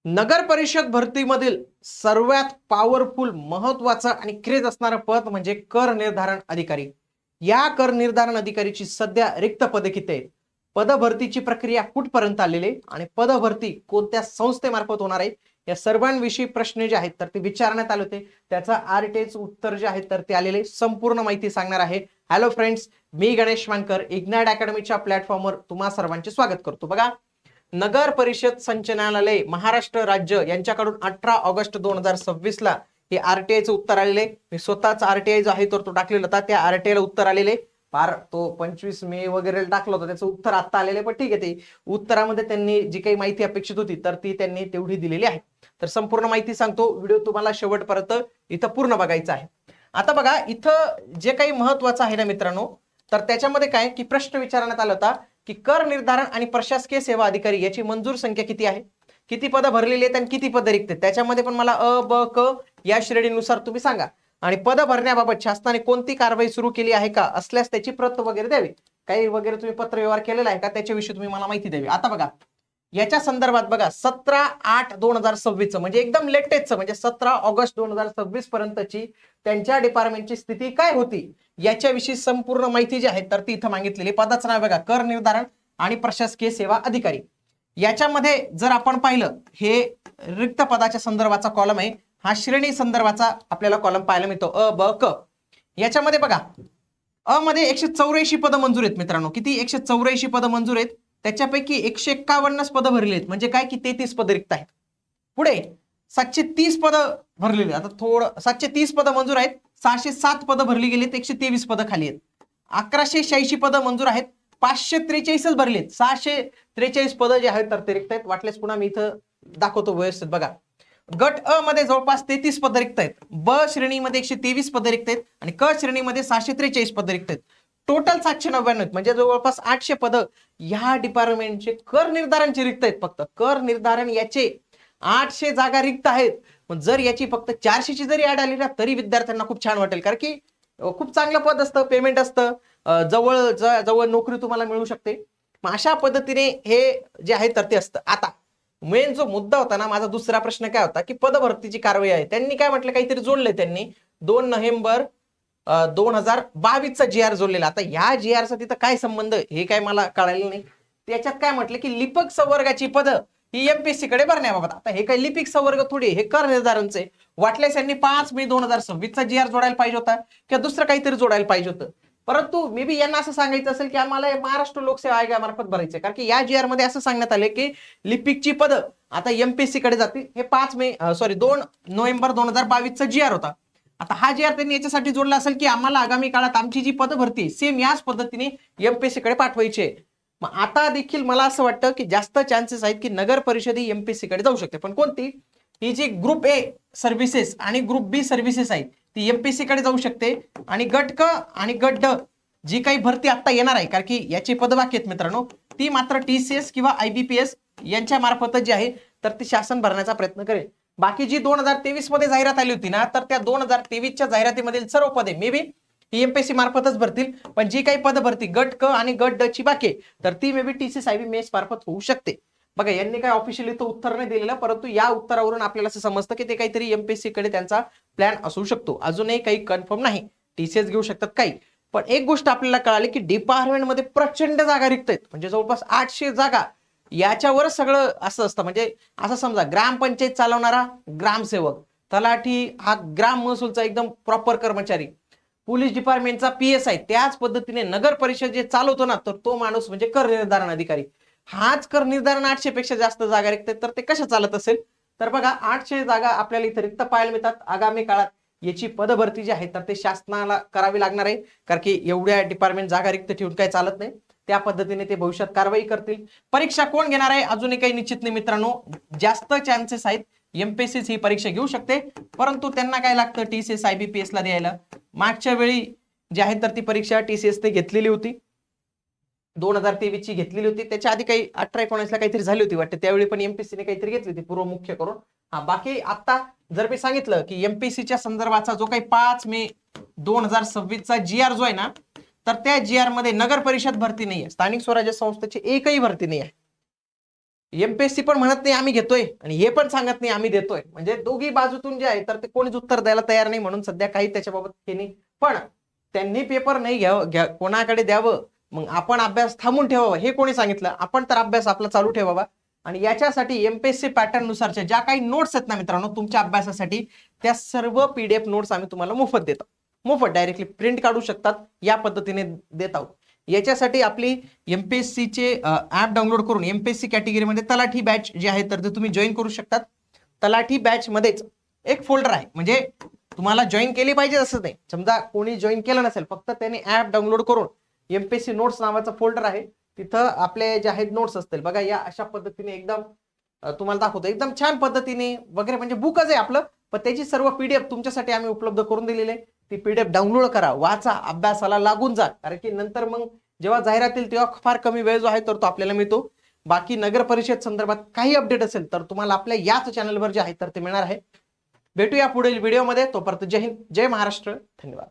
नगर परिषद भरतीमधील सर्वात पॉवरफुल महत्वाचं आणि क्रेज असणारं पद म्हणजे कर निर्धारण अधिकारी. या कर निर्धारण अधिकारीची सध्या रिक्त पदे किती आहेत, पदभरतीची प्रक्रिया कुठपर्यंत आलेली आहे आणि पदभरती कोणत्या संस्थेमार्फत होणार आहे, या सर्वांविषयी प्रश्न जे आहेत तर ते विचारण्यात आले होते. त्याचा आरटीआयचं उत्तर जे आहे तर ते आलेले संपूर्ण माहिती सांगणार आहे. हॅलो फ्रेंड्स, मी गणेश मानकर इग्नाइट अकॅडमीच्या प्लॅटफॉर्मवर तुम्हा सर्वांचे स्वागत करतो. बघा, नगर परिषद संचालनालय महाराष्ट्र राज्य यांच्याकडून 18 ऑगस्ट 2026 ला हे आरटीआयचं उत्तर आलेले. मी स्वतःच आरटीआय जो आहे तो टाकलेला होता, त्या आरटीआयला उत्तर आलेले. फार तो 25 मे वगैरे टाकलं होतं, त्याचं उत्तर आता आलेले. पण ठीक आहे, ते उत्तरामध्ये त्यांनी जी काही माहिती अपेक्षित होती तर ती त्यांनी तेवढी दिलेली आहे. तर संपूर्ण माहिती सांगतो, व्हिडिओ तुम्हाला शेवटपर्यंत इथं पूर्ण बघायचा आहे. आता बघा, इथं जे काही महत्वाचं आहे ना मित्रांनो, तर त्याच्यामध्ये काय की प्रश्न विचारण्यात आला होता की कर निर्धारण आणि प्रशासकीय सेवा अधिकारी याची मंजूर संख्या किती आहे, किती पदं भरलेली आहेत आणि किती पदं रिक्त आहेत. त्याच्यामध्ये पण मला अ ब क या श्रेणीनुसार तुम्ही सांगा. आणि पदं भरण्याबाबत शासनाने कोणती कारवाई सुरू केली आहे का, असल्यास त्याची प्रत वगैरे द्यावी. काही वगैरे तुम्ही पत्रव्यवहार केलेला आहे का, त्याच्याविषयी तुम्ही मला माहिती द्यावी. आता बघा, याच्या संदर्भात बघा 17/8/2026 म्हणजे एकदम लेटेस्टचं, म्हणजे 17 ऑगस्ट 2026 पर्यंतची त्यांच्या डिपार्टमेंटची स्थिती काय होती याच्याविषयी संपूर्ण माहिती जी आहे तर ती इथं मागितलेली. पदाचं नाव बघा, कर निर्धारण आणि प्रशासकीय सेवा अधिकारी. याच्यामध्ये जर आपण पाहिलं, हे रिक्त पदाच्या संदर्भाचा कॉलम आहे, हा श्रेणी संदर्भाचा आपल्याला कॉलम पाहायला मिळतो अ ब क. याच्यामध्ये बघा, अ मध्ये 184 पदं मंजूर आहेत मित्रांनो. किती? 184 पदं मंजूर आहेत. त्याच्यापैकी 151 पदं भरली आहेत, म्हणजे काय की 33 पदं रिक्त आहेत. पुढे 730 पदं भरलेली. आता थोडं 730 पदं मंजूर आहेत, 607 पदं भरली गेलीत, 123 पदं खाली आहेत. 1186 पदं मंजूर आहेत, 543 भरली आहेत, 643 पदं जे आहेत तर ते रिक्त आहेत. वाटल्यास पुन्हा मी इथं दाखवतो व्यवस्थित. बघा, गट अ मध्ये जवळपास 33 पदं रिक्त आहेत, ब श्रेणीमध्ये 123 पदं रिक्त आहेत आणि क श्रेणीमध्ये 643 पदं रिक्त आहेत. टोटल 799 आहेत, म्हणजे जवळपास 800 पदं ह्या डिपार्टमेंटचे कर निर्धारणचे रिक्त आहेत. फक्त कर निर्धारण याचे 800 जागा रिक्त आहेत. पण जर याची फक्त 400ची जरी ऍड आली ना तरी विद्यार्थ्यांना खूप छान वाटेल, कारण की खूप चांगलं पद असतं, पेमेंट असतं, जवळ जवळ नोकरी तुम्हाला मिळू शकते. मग अशा पद्धतीने हे जे आहे तर ते असतं. आता मेन जो मुद्दा होता ना, माझा दुसरा प्रश्न काय होता की पदभरतीची कारवाई आहे, त्यांनी काय म्हटलं, काहीतरी जोडले त्यांनी 2 नोव्हेंबर 2022 चा जी आर जोडलेला. आता ह्या जी आरचा तिथं काय संबंध हे काय मला कळालं नाही. त्याच्यात काय म्हटलं की लिपिक संवर्गाची पदं ही एमपीएससी कडे भरण्याबाबत. आता हे काही लिपिक संवर्ग थोडी, हे कर निर्धारणचे. वाटल्यास यांनी 5 मे 2026 चा जी आर जोडायला पाहिजे होता किंवा दुसरं काहीतरी जोडायला पाहिजे होतं. परंतु मे बी यांना असं सांगायचं असेल की आम्हाला महाराष्ट्र लोकसेवा आयोगामार्फत भरायचे, कारण की या जी आर मध्ये असं सांगण्यात आले की लिपिकची पदं आता एमपीएससी कडे जातील. हे 2 नोव्हेंबर 2022 चा जी आर होता. आता हा जी आर त्यांनी याच्यासाठी जोडला असेल की आम्हाला आगामी काळात आमची जी पदं भरती सेम याच पद्धतीने एमपीएससी कडे पाठवायची. मग आता देखील मला असं वाटतं की जास्त चान्सेस आहेत की नगर परिषद ही एमपीएससी कडे जाऊ शकते. पण कोणती? ही जी ग्रुप ए सर्व्हिसेस आणि ग्रुप बी सर्व्हिसेस आहेत ती एमपीएससी कडे जाऊ शकते. आणि गट क आणि गट ड जी काही भरती आता येणार आहे, कारण की याची पद बाकी आहेत मित्रांनो, ती मात्र टीसीएस किंवा आयबीपीएस यांच्या मार्फत जी आहे तर ती शासन भरण्याचा प्रयत्न करेल. बाकी जी 2023 मध्ये जाहिरात आली होती ना, तर त्या 2023च्या जाहिरातीमधील सर्व पदे मे बी ही एमपीएससी मार्फतच भरतील. पण जी काही पद भरती गट क आणि गट ड ची बाकी तर ती मे बी टीसीएस आयबीपीएस मार्फत होऊ शकते. बघा, यांनी काय ऑफिशियली तो उत्तर नाही दिलेलं, परंतु या उत्तरावरून आपल्याला असं समजतं की ते काहीतरी एमपीएससी कडे त्यांचा प्लॅन असू शकतो. अजूनही काही कन्फर्म नाही, टीसीएस घेऊ शकतात काही. पण एक गोष्ट आपल्याला कळाली की डिपार्टमेंटमध्ये प्रचंड जागा रिक्त आहेत, म्हणजे जवळपास 800 जागा. याच्यावर सगळं असं असतं, म्हणजे असं समजा ग्रामपंचायत चालवणारा ग्रामसेवक, तलाठी हा ग्राम महसूलचा एकदम प्रॉपर कर्मचारी, पोलीस डिपार्टमेंटचा पीएस आहे, त्याच पद्धतीने नगर परिषद जे चालवतो ना तर तो माणूस म्हणजे कर निर्धारण अधिकारी. हाच कर निर्धारण 800 पेक्षा जास्त जागा रिक्त आहेत, तर ते कशा चालत असेल. तर बघा, 800 जागा आपल्याला इथे रिक्त पाहायला मिळतात. आगामी काळात याची पदभरती जी आहे तर ते शासनाला करावी लागणार आहे, कारण की एवढ्या डिपार्टमेंट जागा रिक्त ठेवून काही चालत नाही. त्या पद्धतीने ते भविष्यात कारवाई करतील. परीक्षा कोण घेणार आहे अजूनही काही निश्चित नाही मित्रांनो. जास्त चान्सेस आहेत एमपीएससी ही परीक्षा घेऊ शकते, परंतु त्यांना काय लागतं टीसीएस आयबीपीएस ला द्यायला. मागच्या वेळी जी आहे तर ती परीक्षा टीसीएस ते घेतलेली होती, 2023 ची घेतलेली होती. त्याच्या आधी काही 18-19 ला काहीतरी झाली होती वाटते, त्यावेळी पण एमपीएससी ने काहीतरी घेतली होती पूर्व मुख्य करून. हा, बाकी आता जर मी सांगितलं की एमपीएससीच्या संदर्भाचा जो काही 5 मे 2026 चा जी आर जो आहे ना, तर त्या जी आर मध्ये नगर परिषद भरती नाहीये, स्थानिक स्वराज्य संस्थेची एकही भरती नाही आहे. एमपीएससी पण म्हणत नाही आम्ही घेतोय आणि हे पण सांगत नाही आम्ही देतोय, म्हणजे दोघी बाजूतून जे आहे तर ते कोणीच उत्तर द्यायला तयार नाही, म्हणून सध्या काही त्याच्याबाबत हे नाही. पण त्यांनी पेपर नाही कोणाकडे द्यावं, मग आपण अभ्यास थांबून ठेवावा हे कोणी सांगितलं? आपण तर अभ्यास आपला चालू ठेवावा. आणि याच्यासाठी एमपीएससी पॅटर्न नुसारच्या ज्या काही नोट्स आहेत ना मित्रांनो तुमच्या अभ्यासासाठी, त्या सर्व पीडीएफ नोट्स आम्ही तुम्हाला मोफत देतो. मोफत डायरेक्टली प्रिंट काढू शकतात, या पद्धतीने देत आहोत. याच्यासाठी आपली एमपीएससीचे ऍप डाउनलोड करून एमपीएससी कॅटेगरीमध्ये तलाठी बॅच जे आहे तर ते तुम्ही जॉईन करू शकतात. तलाठी बॅच मध्येच एक फोल्डर आहे, म्हणजे तुम्हाला जॉईन केली पाहिजे असं नाही. समजा कोणी जॉईन केलं नसेल, फक्त त्याने ऍप डाउनलोड करून एमपीएससी नोट्स नावाचा फोल्डर आहे, तिथं आपले जे आहेत नोट्स असतील बघा, या अशा पद्धतीने एकदम तुम्हाला दाखवतो, एकदम छान पद्धतीने वगैरे, म्हणजे बुकच आहे आपलं, पण त्याची सर्व पीडीएफ तुमच्यासाठी आम्ही उपलब्ध करून दिलेली आहे. ती पीडीएफ डाउनलोड करा, वाचा, अभ्यासाला लागून जा, कारण की नंतर मग जेव्हा जाहिरात येईल तेव्हा फार कमी वेळ जो आहे तर तो आपल्याला मिळतो. बाकी नगर परिषद संदर्भात काही अपडेट असेल तर तुम्हाला आपल्या याच चॅनलवर जे आहे तर ते मिळणार आहे. भेटूया पुढील व्हिडिओमध्ये, तोपर्यंत जय हिंद, जय महाराष्ट्र, धन्यवाद.